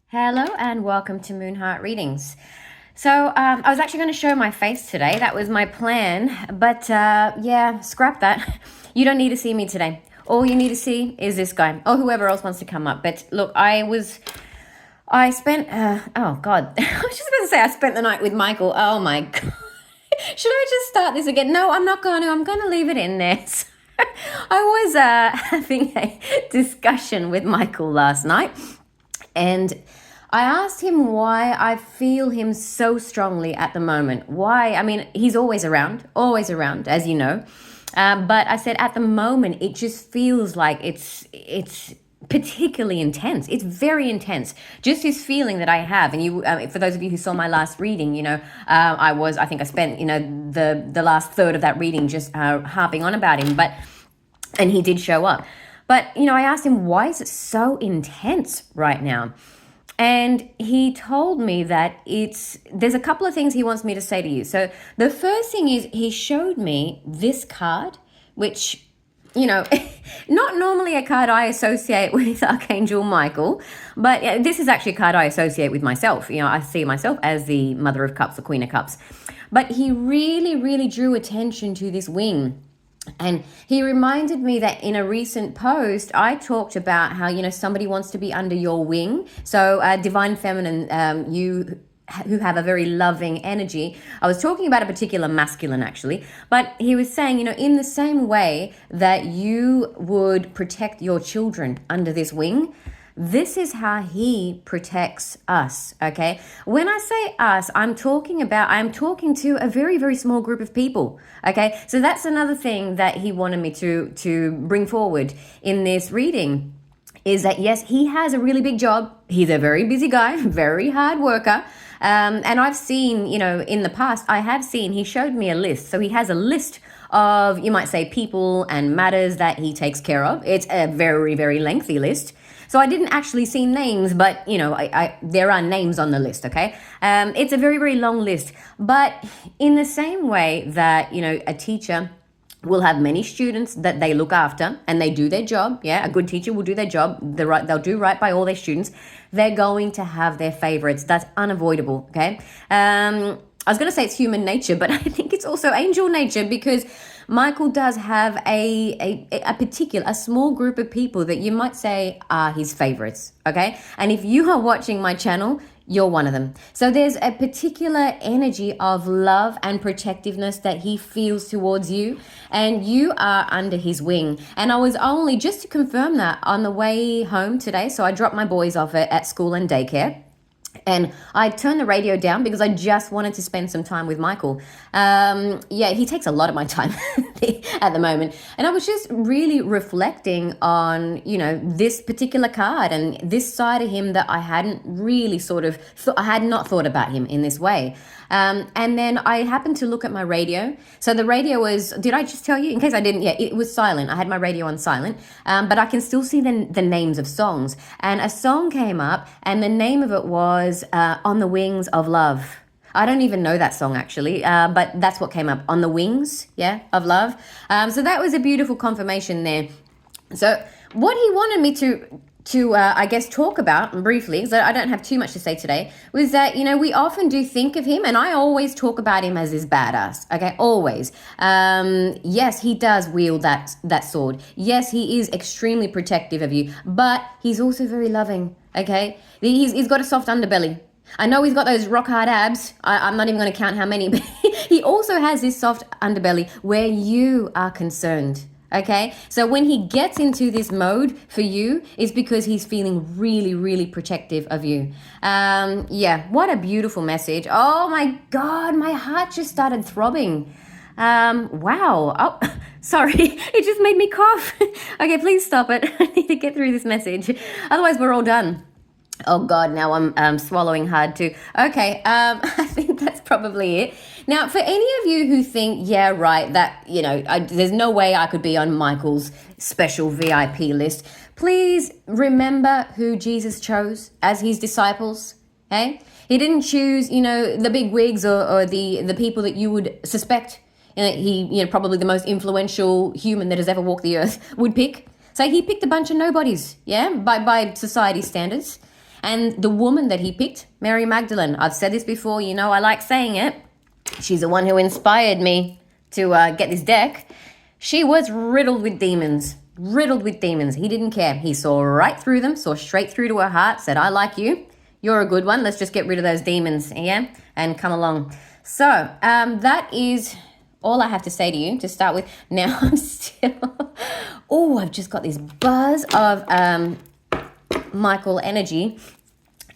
Hello and welcome to Moonheart Readings. So I was actually going to show my face today. That was my plan, but yeah, scrap that. You don't need to see me today. All you need to see is this guy or whoever else wants to come up. But look, I spent, oh God, I was just going to say I spent the night with Michael. Oh my God. Should I just start this again? No, I'm not going to. I'm going to leave it in there. So, I was having a discussion with Michael last night, and I asked him why I feel him so strongly at the moment. Why? I mean, he's always around, as you know. But I said at the moment, it just feels like it's particularly intense. It's very intense. Just this feeling that I have, and you, for those of you who saw my last reading, I think I spent, the last third of that reading just harping on about him, and he did show up. But, I asked him, why is it so intense right now? And he told me that there's a couple of things he wants me to say to you. So the first thing is he showed me this card, which, not normally a card I associate with Archangel Michael, but this is actually a card I associate with myself. I see myself as the Mother of Cups, the Queen of Cups. But he really, really drew attention to this wing. And he reminded me that in a recent post, I talked about how, somebody wants to be under your wing. So divine feminine, you who have a very loving energy. I was talking about a particular masculine, actually. But he was saying, in the same way that you would protect your children under this wing, this is how he protects us, okay? When I say us, I'm talking to a very, very small group of people, okay? So that's another thing that he wanted me to bring forward in this reading, is that yes, he has a really big job. He's a very busy guy, very hard worker. And I've seen, in the past, he showed me a list. So he has a list of, you might say, people and matters that he takes care of. It's a very, very lengthy list. So I didn't actually see names, but, there are names on the list, okay? It's a very, very long list. But in the same way that, a teacher will have many students that they look after and they do their job. Yeah, a good teacher will do their job. They'll do right by all their students. They're going to have their favorites. That's unavoidable, okay? I was going to say it's human nature, but I think it's also angel nature, because Michael does have a small group of people that you might say are his favorites, okay? And if you are watching my channel, you're one of them. So there's a particular energy of love and protectiveness that he feels towards you, and you are under his wing. And I was only, just to confirm that, on the way home today, so I dropped my boys off at school and daycare. And I turned the radio down because I just wanted to spend some time with Michael. He takes a lot of my time at the moment. And I was just really reflecting on, this particular card and this side of him that I hadn't really I had not thought about him in this way. And then I happened to look at my radio. So the radio was, did I just tell you? In case I didn't, yeah, it was silent. I had my radio on silent, but I can still see the names of songs. And a song came up, and the name of it was On the Wings of Love. I don't even know that song, actually, but that's what came up, On the Wings, of Love. So that was a beautiful confirmation there. So what he wanted me to talk about briefly, because I don't have too much to say today, was that, we often do think of him, and I always talk about him as this badass, okay, always. Yes, he does wield that sword. Yes, he is extremely protective of you, but he's also very loving, okay? He's got a soft underbelly. I know he's got those rock hard abs. I'm not even going to count how many, but he also has this soft underbelly where you are concerned. Okay, so when he gets into this mode for you, it's because he's feeling really, really protective of you. What a beautiful message. Oh my God, my heart just started throbbing. Wow. Oh, sorry, it just made me cough. Okay, please stop it. I need to get through this message. Otherwise, we're all done. Oh God, now I'm swallowing hard too. Okay, I think that's probably it. Now, for any of you who think, yeah, right, that, there's no way I could be on Michael's special VIP list, please remember who Jesus chose as his disciples, okay? He didn't choose, the big wigs or the people that you would suspect probably the most influential human that has ever walked the earth would pick. So he picked a bunch of nobodies, by society standards. And the woman that he picked, Mary Magdalene, I've said this before, you know I like saying it. She's the one who inspired me to get this deck. She was riddled with demons. Riddled with demons. He didn't care. He saw right through them, saw straight through to her heart, said, I like you. You're a good one. Let's just get rid of those demons, yeah? And come along. So that is all I have to say to you to start with. Now I'm still... oh, I've just got this buzz of Michael energy.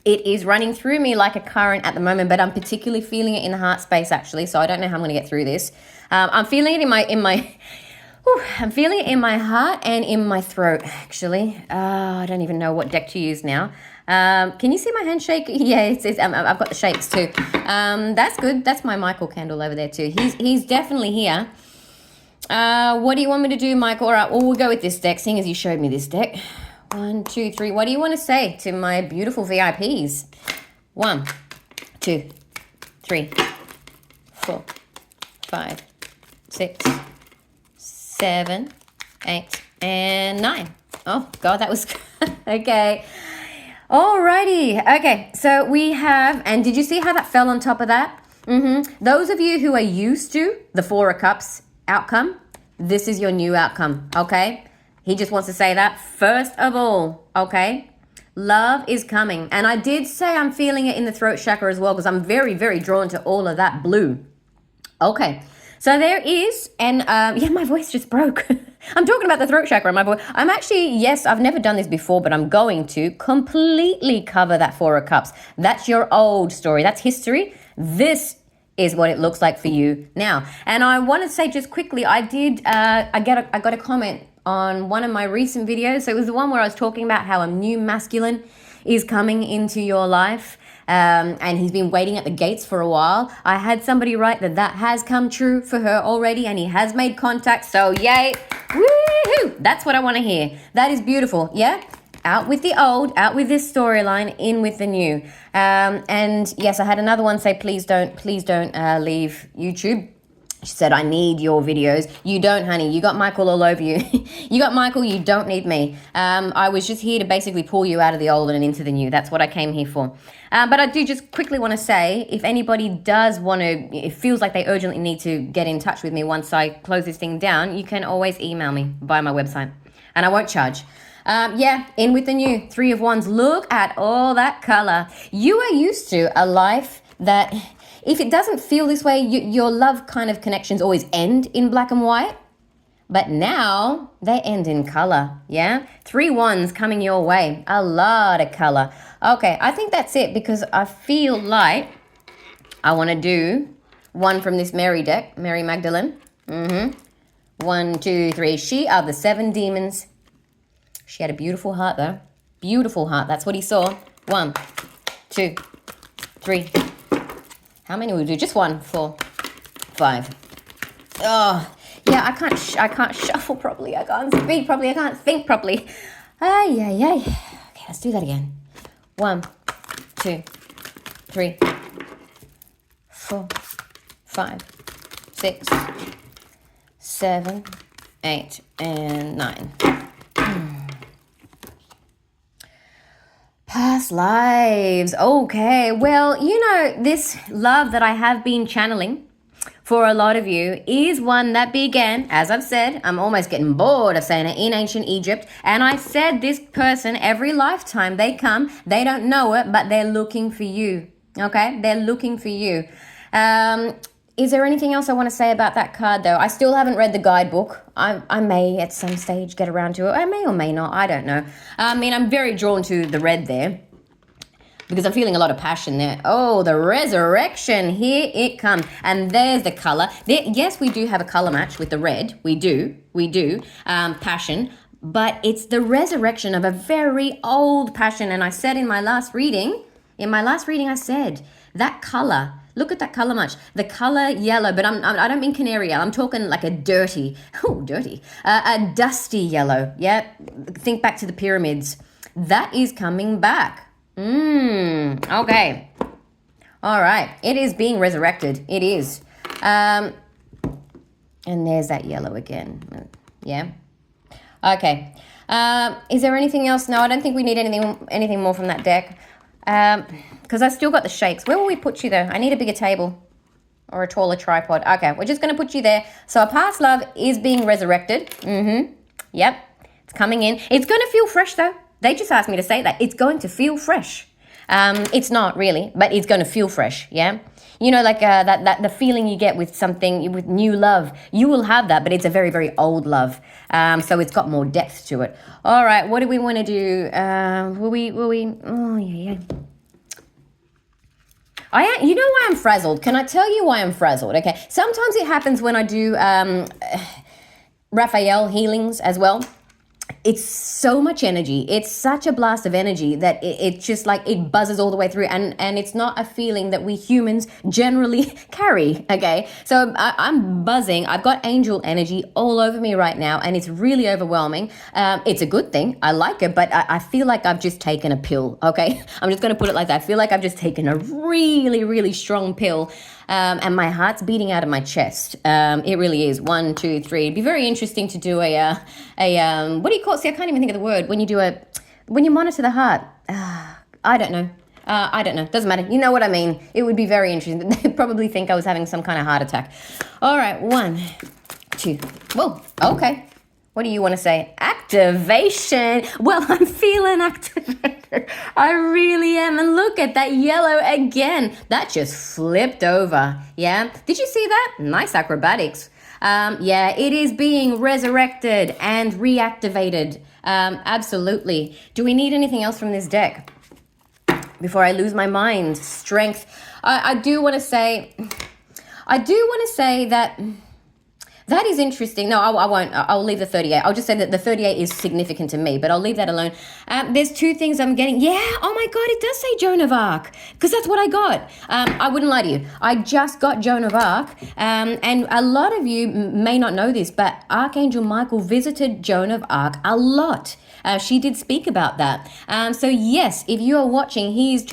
It is running through me like a current at the moment, but I'm particularly feeling it in the heart space, actually. So I don't know how I'm going to get through this. I'm feeling it I'm feeling it in my heart and in my throat, actually. I don't even know what deck to use now. Can you see my handshake? Yeah, I've got the shakes too. That's good. That's my Michael candle over there too. He's definitely here. What do you want me to do, Michael? All right, well, we'll go with this deck, seeing as you showed me this deck. 1, 2, 3. What do you want to say to my beautiful VIPs? 1, 2, 3, 4, 5, 6, 7, 8, and 9. Oh, God, that was okay. Alrighty. Okay, so we have, and did you see how that fell on top of that? Those of you who are used to the 4 of Cups outcome, this is your new outcome, okay? He just wants to say that first of all, okay? Love is coming. And I did say I'm feeling it in the throat chakra as well because I'm very, very drawn to all of that blue. Okay, so there is, and yeah, my voice just broke. I'm talking about the throat chakra, my boy. I'm actually, yes, I've never done this before, but I'm going to completely cover that 4 of Cups. That's your old story. That's history. This is what it looks like for you now. And I want to say just quickly, I got a comment on one of my recent videos. So it was the one where I was talking about how a new masculine is coming into your life. And he's been waiting at the gates for a while. I had somebody write that has come true for her already and he has made contact. So yay, woohoo, that's what I want to hear. That is beautiful, yeah? Out with the old, out with this storyline, in with the new. And yes, I had another one say, please don't leave YouTube. She said, I need your videos. You don't, honey. You got Michael all over you. You got Michael. You don't need me. I was just here to basically pull you out of the old and into the new. That's what I came here for. But I do just quickly want to say, if anybody does want to, it feels like they urgently need to get in touch with me once I close this thing down, you can always email me via my website. And I won't charge. Yeah, in with the new. 3 of Wands. Look at all that color. You are used to a life that... if it doesn't feel this way, your love kind of connections always end in black and white. But now they end in color, yeah? 3 Wands coming your way. A lot of color. Okay, I think that's it because I feel like I want to do one from this Mary deck, Mary Magdalene. 1, 2, 3. She are the 7 demons. She had a beautiful heart though. Beautiful heart. That's what he saw. 1, 2, 3. How many will we do? Just 1, 4, 5. Oh, yeah, I can't shuffle properly. I can't speak properly. I can't think properly. Ay. Okay, let's do that again. 1, 2, 3, 4, 5, 6, 7, 8, and 9. Past lives. Okay, well, you know, this love that I have been channeling for a lot of you is one that began, as I've said, I'm almost getting bored of saying it, in ancient Egypt. And I said this person, every lifetime they come, they don't know it, but they're looking for you. Okay, they're looking for you. Is there anything else I want to say about that card, though? I still haven't read the guidebook. I may at some stage get around to it. I may or may not. I don't know. I mean, I'm very drawn to the red there because I'm feeling a lot of passion there. Oh, the resurrection. Here it comes. And there's the color. Yes, we do have a color match with the red. We do. Passion. But it's the resurrection of a very old passion. And I said in my last reading, I said that color. Look at that color match. The color yellow, but I don't mean canary yellow. I'm talking like a dirty, a dusty yellow. Yeah, think back to the pyramids. That is coming back. Okay. All right. It is being resurrected. It is. And there's that yellow again. Yeah. Okay. Is there anything else? No, I don't think we need anything more from that deck. Because I still got the shakes. Where will we put you, though? I need a bigger table or a taller tripod. Okay, we're just going to put you there. So a past love is being resurrected. Yep, it's coming in. It's going to feel fresh, though. They just asked me to say that. It's going to feel fresh. It's not really, but it's going to feel fresh, yeah? You know, like that the feeling you get with something, with new love. You will have that, but it's a very, very old love. So it's got more depth to it. All right, what do we want to do? Will we, oh, yeah. You know why I'm frazzled? Can I tell you why I'm frazzled? Okay, sometimes it happens when I do Raphael healings as well. It's so much energy. It's such a blast of energy that it just like it buzzes all the way through, and it's not a feeling that we humans generally carry. Okay, so I'm buzzing. I've got angel energy all over me right now, and it's really overwhelming. It's a good thing. I like it, but I feel like I've just taken a pill. Okay, I'm just gonna put it like that. I feel like I've just taken a really, really strong pill. And my heart's beating out of my chest. It really is. 1, 2, 3. It'd be very interesting to do a what do you call it? See, I can't even think of the word. When you monitor the heart. I don't know. I don't know. Doesn't matter. You know what I mean. It would be very interesting. They'd probably think I was having some kind of heart attack. All right. 1, 2. Whoa. Okay. What do you want to say? Activation. Well, I'm feeling activated. I really am. And look at that yellow again. That just flipped over. Yeah. Did you see that? Nice acrobatics. Yeah, it is being resurrected and reactivated. Absolutely. Do we need anything else from this deck? Before I lose my mind. Strength. I do want to say that... That is interesting. No, I won't. I'll leave the 38. I'll just say that the 38 is significant to me, but I'll leave that alone. There's 2 things I'm getting. Yeah, oh my God, it does say Joan of Arc, because that's what I got. I wouldn't lie to you. I just got Joan of Arc, and a lot of you may not know this, but Archangel Michael visited Joan of Arc a lot. She did speak about that. So yes, if you are watching, he is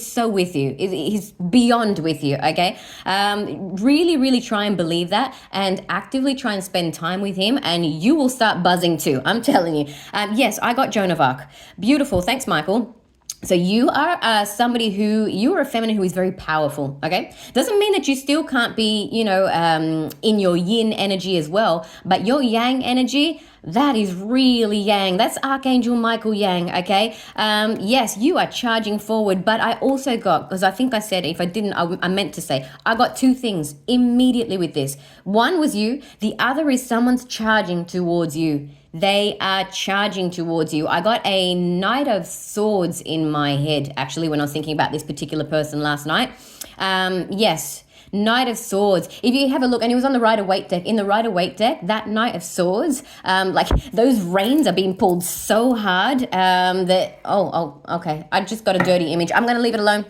so with you. He's beyond with you, okay? Really, really try and believe that and actively try and spend time with him, and you will start buzzing too. I'm telling you. Yes, I got Joan of Arc. Beautiful. Thanks, Michael. So you are you are a feminine who is very powerful, okay? Doesn't mean that you still can't be, in your yin energy as well, but your yang energy, that is really yang. That's Archangel Michael Yang, okay? Yes, you are charging forward, but I also got, because I think I said, if I didn't, I meant to say, I got 2 things immediately with this. One was you. The other is someone's charging towards you. They are charging towards you. I got a Knight of Swords in my head, actually, when I was thinking about this particular person last night. Yes, Knight of Swords. If you have a look, and he was on the Rider-Waite deck. In the Rider-Waite deck, that Knight of Swords, like those reins are being pulled so hard that, okay. I just got a dirty image. I'm going to leave it alone.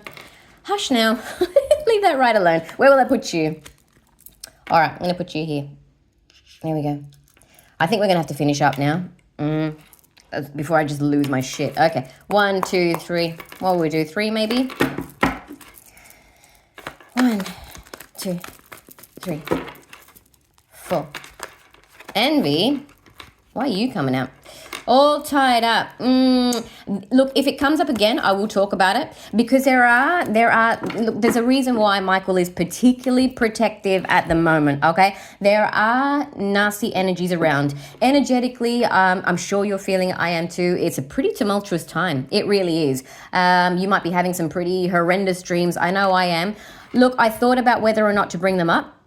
Hush now. Leave that right alone. Where will I put you? All right, I'm going to put you here. There we go. I think we're going to have to finish up now. Before I just lose my shit. Okay. 1, 2, 3. What will we do? 3 maybe? 1, 2, 3, 4. Envy. Why are you coming out? All tied up. Look, if it comes up again, I will talk about it, because there's a reason why Michael is particularly protective at the moment, okay? There are nasty energies around. Energetically, I'm sure you're feeling, I am too. It's a pretty tumultuous time. It really is. You might be having some pretty horrendous dreams. I know I am. Look, I thought about whether or not to bring them up.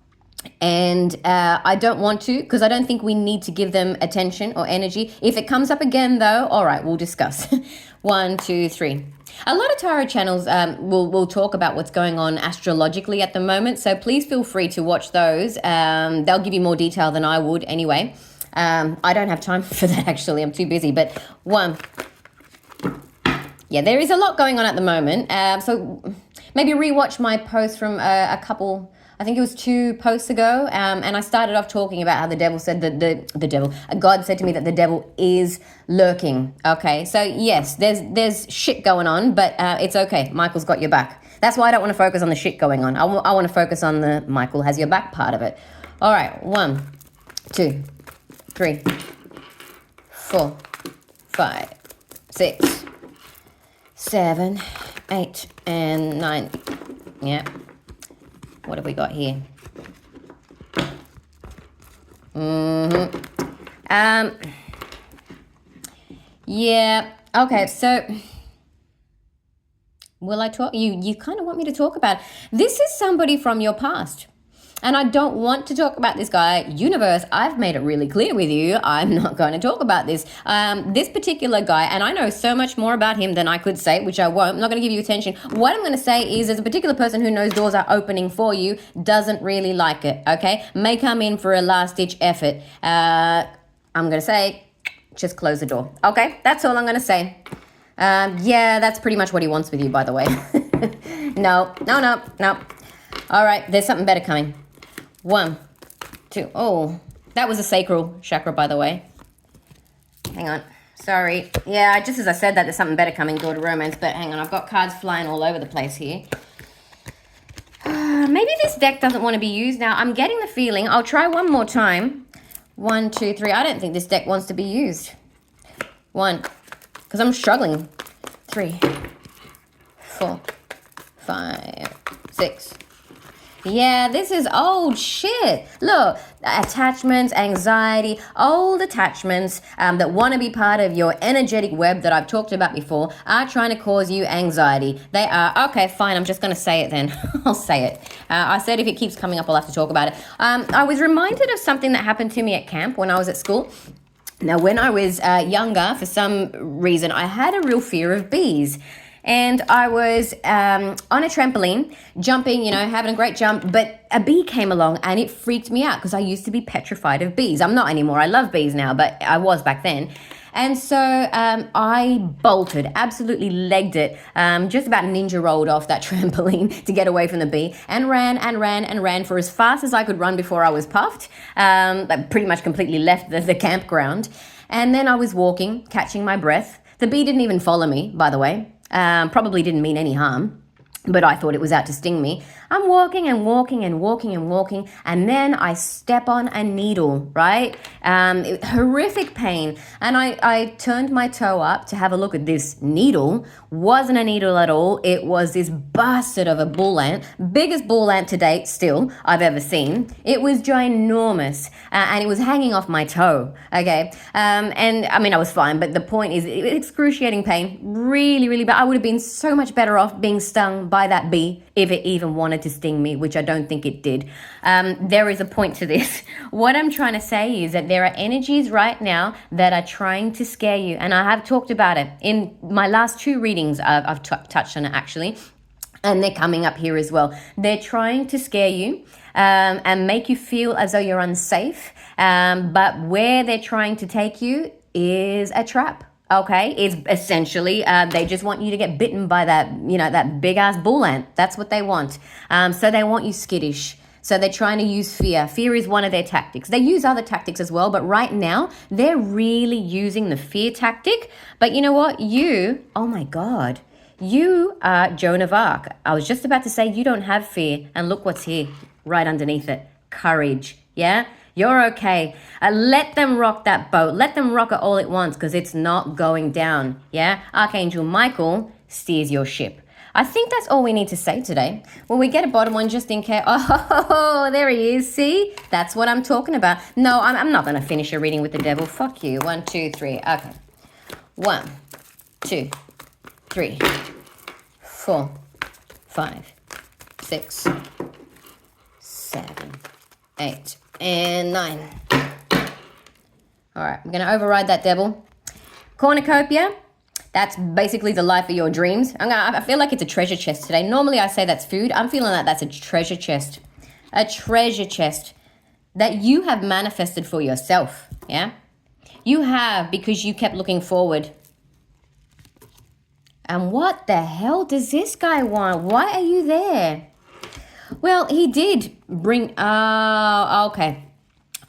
And I don't want to, because I don't think we need to give them attention or energy. If it comes up again, though, all right, we'll discuss. 1, 2, 3. A lot of tarot channels will talk about what's going on astrologically at the moment, so please feel free to watch those. They'll give you more detail than I would anyway. I don't have time for that, actually. I'm too busy. But 1. Yeah, there is a lot going on at the moment. So maybe rewatch my post from a couple... I think it was 2 posts ago, and I started off talking about how the devil said that God said to me that the devil is lurking. Okay, so yes, there's shit going on, but it's okay. Michael's got your back. That's why I don't want to focus on the shit going on. I want to focus on the Michael has your back part of it. All right, 1, 2, 3, 4, 5, 6, 7, 8 and 9. Yeah. What have we got here? Yeah. Okay, so will I talk? You kind of want me to talk about this is somebody from your past. And I don't want to talk about this guy. Universe, I've made it really clear with you. I'm not going to talk about this. This particular guy, and I know so much more about him than I could say, which I won't. I'm not going to give you attention. What I'm going to say is there's a particular person who knows doors are opening for you, doesn't really like it, okay? May come in for a last-ditch effort. I'm going to say, just close the door, okay? That's all I'm going to say. Yeah, that's pretty much what he wants with you, by the way. No. All right, there's something better coming. 1, 2. Oh, that was a sacral chakra, by the way. Hang on. Sorry. Yeah, just as I said that, there's something better coming, door to romance. But hang on, I've got cards flying all over the place here. Maybe this deck doesn't want to be used now. I'm getting the feeling. I'll try one more time. 1, 2, 3. I don't think this deck wants to be used. 1, because I'm struggling. 3, 4, 5, 6. Yeah, this is old shit. Look, attachments, anxiety, old attachments that want to be part of your energetic web that I've talked about before are trying to cause you anxiety. They are, okay, fine, I'm just going to say it then. I'll say it. I said if it keeps coming up, I'll have to talk about it. I was reminded of something that happened to me at camp when I was at school. Now, when I was younger, for some reason, I had a real fear of bees. And I was on a trampoline, jumping, having a great jump, but a bee came along and it freaked me out because I used to be petrified of bees. I'm not anymore. I love bees now, but I was back then. And so I bolted, absolutely legged it, just about ninja rolled off that trampoline to get away from the bee and ran for as fast as I could run before I was puffed. I pretty much completely left the campground. And then I was walking, catching my breath. The bee didn't even follow me, by the way. Probably didn't mean any harm, but I thought it was out to sting me. I'm walking, and then I step on a needle, right? Horrific pain. And I turned my toe up to have a look at this needle. Wasn't a needle at all. It was this bastard of a bull ant, biggest bull ant to date still I've ever seen. It was ginormous, and it was hanging off my toe, okay? And I mean, I was fine, but the point is, excruciating pain, really, really bad. I would have been so much better off being stung by that bee if it even wanted to sting me, which I don't think it did. There is a point to this. What I'm trying to say is that there are energies right now that are trying to scare you, and I have talked about it in my last 2 readings. I've touched on it actually, and they're coming up here as well. They're trying to scare you and make you feel as though you're unsafe, but where they're trying to take you is a trap. Okay, it's essentially they just want you to get bitten by that, that big ass bull ant. That's what they want. So they want you skittish. So they're trying to use fear. Fear is one of their tactics. They use other tactics as well, but right now they're really using the fear tactic. But you know what? Oh my God, you are Joan of Arc. I was just about to say you don't have fear, and look what's here, right underneath it, courage. Yeah. You're okay. Let them rock that boat. Let them rock it all at once because it's not going down. Yeah? Archangel Michael steers your ship. I think that's all we need to say today. Well, we get a bottom one just in case. Oh, there he is. See? That's what I'm talking about. No, I'm not going to finish a reading with the devil. Fuck you. 1, 2, 3. Okay. 1, 2, 3, 4, 5, 6, 7, 8. And 9. All right, I'm going to override that devil. Cornucopia, that's basically the life of your dreams. I feel like it's a treasure chest today. Normally I say that's food. I'm feeling like that's a treasure chest. A treasure chest that you have manifested for yourself, yeah? You have because you kept looking forward. And what the hell does this guy want? Why are you there? Well, he did bring, okay.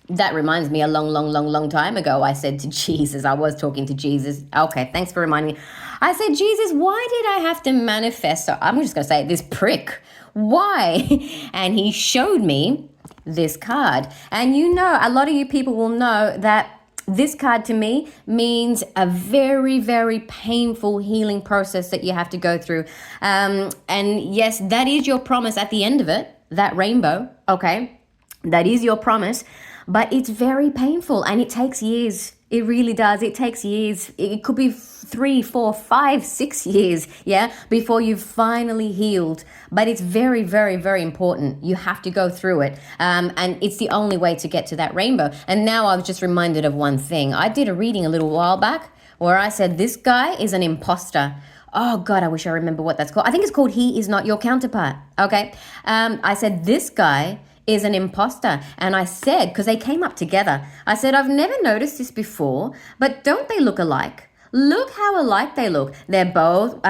That reminds me a long time ago, I said to Jesus, I was talking to Jesus. Okay, thanks for reminding me. I said, Jesus, why did I have to manifest? So I'm just going to say this prick. Why? And he showed me this card. And a lot of you people will know that This card to me means a very, very painful healing process that you have to go through. And yes, that is your promise at the end of it, that rainbow, okay? That is your promise, but it's very painful and it takes years. It really does. It takes years. It could be 3, 4, 5, 6 years, yeah, before you've finally healed. But it's very, very, very important. You have to go through it. And it's the only way to get to that rainbow. And now I was just reminded of one thing. I did a reading a little while back where I said, this guy is an imposter. Oh, God, I wish I remember what that's called. I think it's called He Is Not Your Counterpart, okay? I said, this guy is an imposter. And I said, because they came up together, I said, I've never noticed this before, but don't they look alike? Look how alike they look. They're both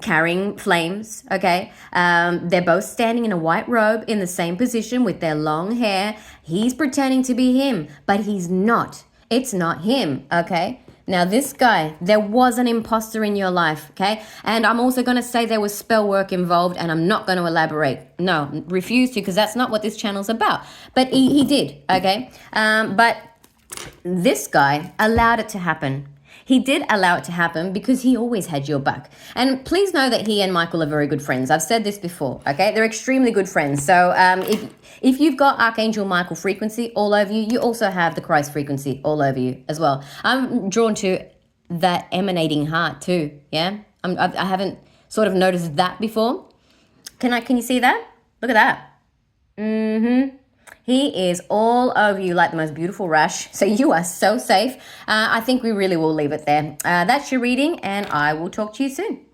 carrying flames, okay? They're both standing in a white robe in the same position with their long hair. He's pretending to be him, but he's not. It's not him, okay? Now, this guy, there was an imposter in your life, okay? And I'm also going to say there was spell work involved, and I'm not going to elaborate. No, refuse to, because that's not what this channel's about. But he did, okay? But this guy allowed it to happen. He did allow it to happen because he always had your back. And please know that he and Michael are very good friends. I've said this before, okay? They're extremely good friends. So if you've got Archangel Michael frequency all over you, you also have the Christ frequency all over you as well. I'm drawn to that emanating heart too, yeah? I haven't sort of noticed that before. Can you see that? Look at that. Mm-hmm. He is all over you like the most beautiful rash. So you are so safe. I think we really will leave it there. That's your reading, and I will talk to you soon.